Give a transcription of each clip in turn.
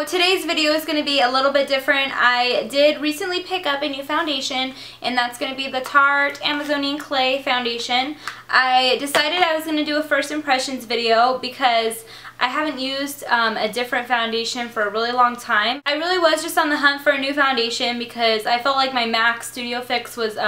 today's video is going to be a little bit different. I did recently pick up a new foundation, and that's going to be the Tarte Amazonian Clay foundation. I decided I was going to do a first impressions video because I haven't used a different foundation for a really long time. I really was just on the hunt for a new foundation because I felt like my MAC Studio Fix was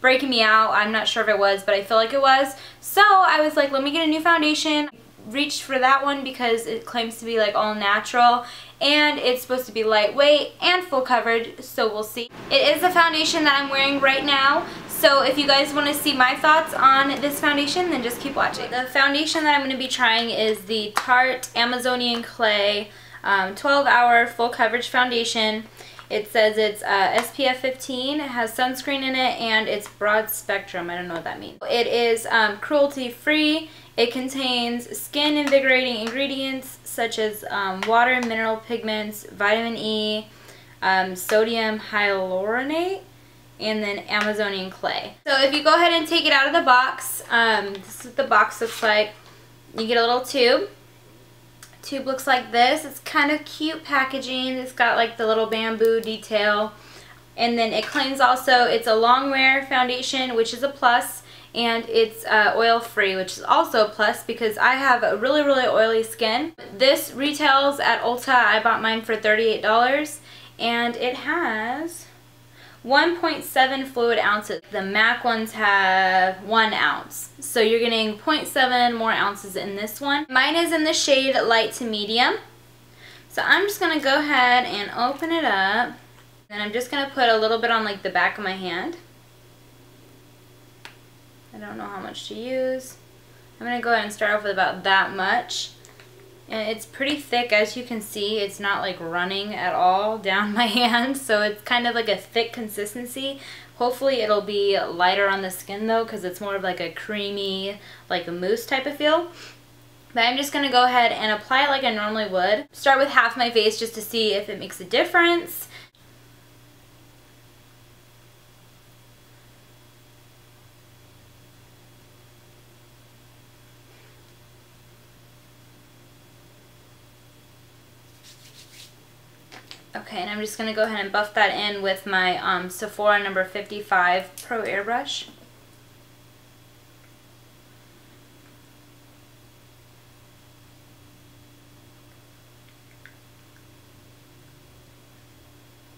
breaking me out. I'm not sure if it was, but I feel like it was. So I was like, let me get a new foundation. Reached for that one because it claims to be like all natural and it's supposed to be lightweight and full coverage, so we'll see. It is the foundation that I'm wearing right now, so if you guys want to see my thoughts on this foundation, then just keep watching. The foundation that I'm going to be trying is the Tarte Amazonian Clay 12-hour full coverage foundation. It says it's SPF 15, it has sunscreen in it, and it's broad spectrum. I don't know what that means. It is cruelty free. It contains skin invigorating ingredients such as water, mineral pigments, vitamin E, sodium hyaluronate, and then Amazonian clay. So if you go ahead and take it out of the box, this is what the box looks like. You get a little tube. Tube looks like this. It's kind of cute packaging. It's got like the little bamboo detail, and then it claims also it's a long wear foundation, which is a plus, and it's oil free, which is also a plus because I have a really oily skin. This retails at Ulta. I bought mine for $38, and it has 1.7 fluid ounces. The MAC ones have 1 ounce. So you're getting 0.7 more ounces in this one. Mine is in the shade light to medium. So I'm just going to go ahead and open it up. And I'm just going to put a little bit on like the back of my hand. I don't know how much to use. I'm going to go ahead and start off with about that much. And it's pretty thick, as you can see. It's not like running at all down my hand, so it's kind of like a thick consistency. Hopefully it'll be lighter on the skin though, because it's more of like a creamy, like a mousse type of feel. But I'm just going to go ahead and apply it like I normally would. Start with half my face just to see if it makes a difference. Okay, and I'm just going to go ahead and buff that in with my Sephora number 55 Pro Airbrush.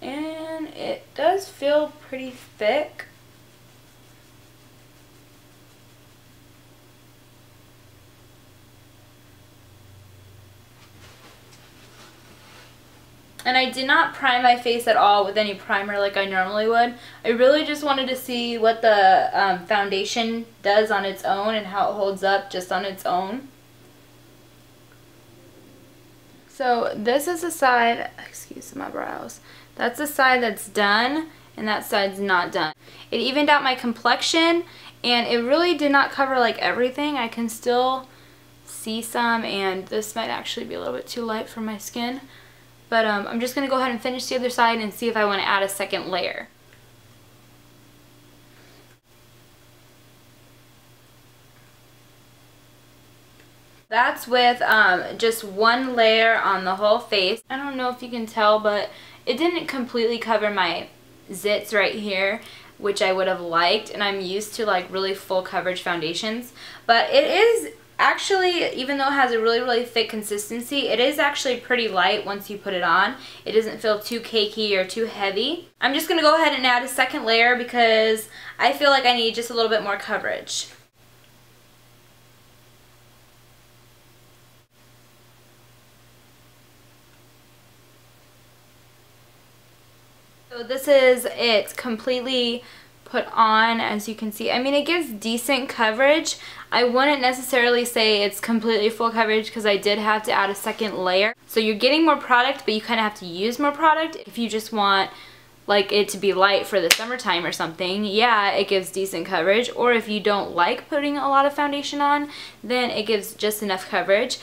And it does feel pretty thick. And I did not prime my face at all with any primer like I normally would. I really just wanted to see what the foundation does on its own and how it holds up just on its own. So this is the side, excuse my brows, that's the side that's done and that side's not done. It evened out my complexion and it really did not cover like everything. I can still see some, and this might actually be a little bit too light for my skin. But I'm just going to go ahead and finish the other side and see if I want to add a second layer. That's with just one layer on the whole face. I don't know if you can tell, but it didn't completely cover my zits right here, which I would have liked, and I'm used to like really full coverage foundations. But it is actually, even though it has a really thick consistency, it is actually pretty light once you put it on. It doesn't feel too cakey or too heavy. I'm just going to go ahead and add a second layer because I feel like I need just a little bit more coverage. So this is it completely put on, as you can see. I mean, it gives decent coverage. I wouldn't necessarily say it's completely full coverage because I did have to add a second layer. So you're getting more product, but you kind of have to use more product. If you just want like it to be light for the summertime or something, yeah, it gives decent coverage. Or if you don't like putting a lot of foundation on, then it gives just enough coverage.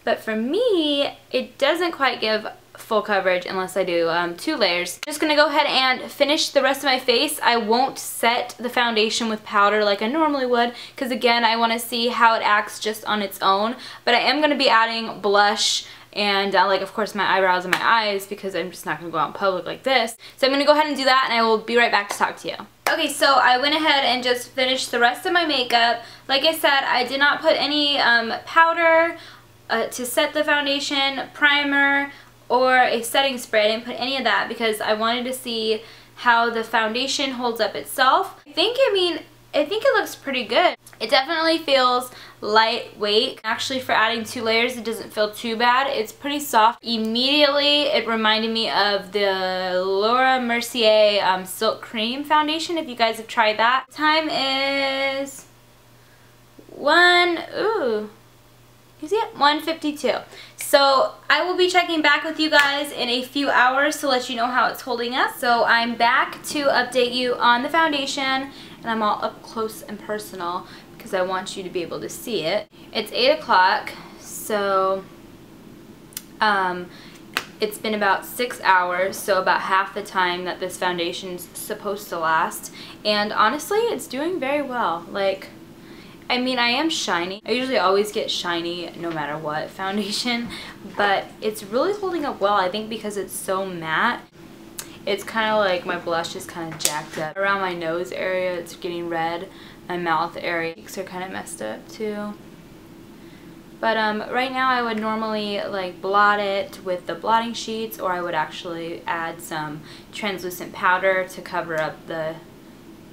But for me, it doesn't quite give full coverage unless I do 2 layers. Just gonna go ahead and finish the rest of my face. I won't set the foundation with powder like I normally would because again I want to see how it acts just on its own, but I am going to be adding blush and like of course my eyebrows and my eyes, because I'm just not going to go out in public like this. So I'm going to go ahead and do that, and I will be right back to talk to you. Okay, so I went ahead and just finished the rest of my makeup. Like I said, I did not put any powder to set the foundation, primer, or a setting spray. I didn't put any of that because I wanted to see how the foundation holds up itself. I think it looks pretty good. It definitely feels lightweight. Actually, for adding 2 layers, it doesn't feel too bad. It's pretty soft. Immediately, it reminded me of the Laura Mercier Silk Cream foundation, if you guys have tried that. Time is 1:52. So I will be checking back with you guys in a few hours to let you know how it's holding up. So I'm back to update you on the foundation, and I'm all up close and personal because I want you to be able to see it. It's 8 o'clock, so it's been about 6 hours, so about half the time that this foundation's supposed to last. And honestly, it's doing very well. Like, I mean, I am shiny. I usually always get shiny no matter what foundation, but it's really holding up well, I think, because it's so matte. It's kind of like my blush is kind of jacked up. Around my nose area, it's getting red. My mouth area, cheeks are kind of messed up too. But right now I would normally like blot it with the blotting sheets, or I would actually add some translucent powder to cover up the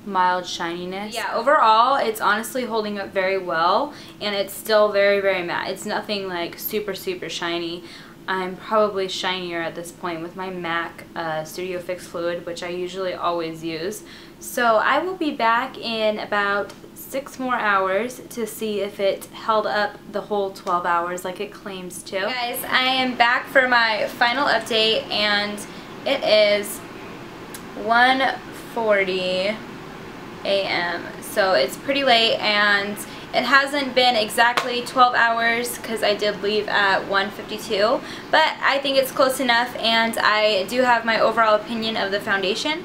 mild shininess. Yeah, overall it's honestly holding up very well, and it's still very, very matte. It's nothing like super shiny. I'm probably shinier at this point with my MAC Studio Fix fluid, which I usually always use. So I will be back in about 6 more hours to see if it held up the whole 12 hours like it claims to. Guys, I am back for my final update, and it is 1:40 a.m. So it's pretty late, and it hasn't been exactly 12 hours because I did leave at 1:52, but I think it's close enough, and I do have my overall opinion of the foundation.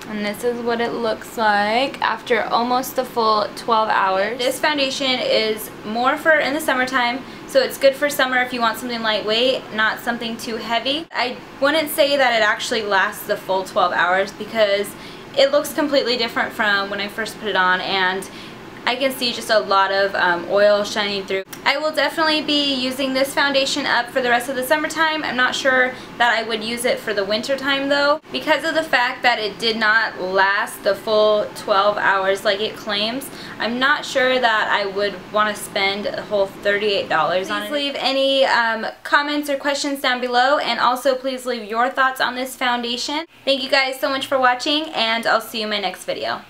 And this is what it looks like after almost the full 12 hours. This foundation is more for in the summertime, so it's good for summer if you want something lightweight, not something too heavy. I wouldn't say that it actually lasts the full 12 hours because it looks completely different from when I first put it on, and I can see just a lot of oil shining through. I will definitely be using this foundation up for the rest of the summertime. I'm not sure that I would use it for the winter time though, because of the fact that it did not last the full 12 hours like it claims. I'm not sure that I would want to spend a whole $38 on it. Please leave any comments or questions down below, and also please leave your thoughts on this foundation. Thank you guys so much for watching, and I'll see you in my next video.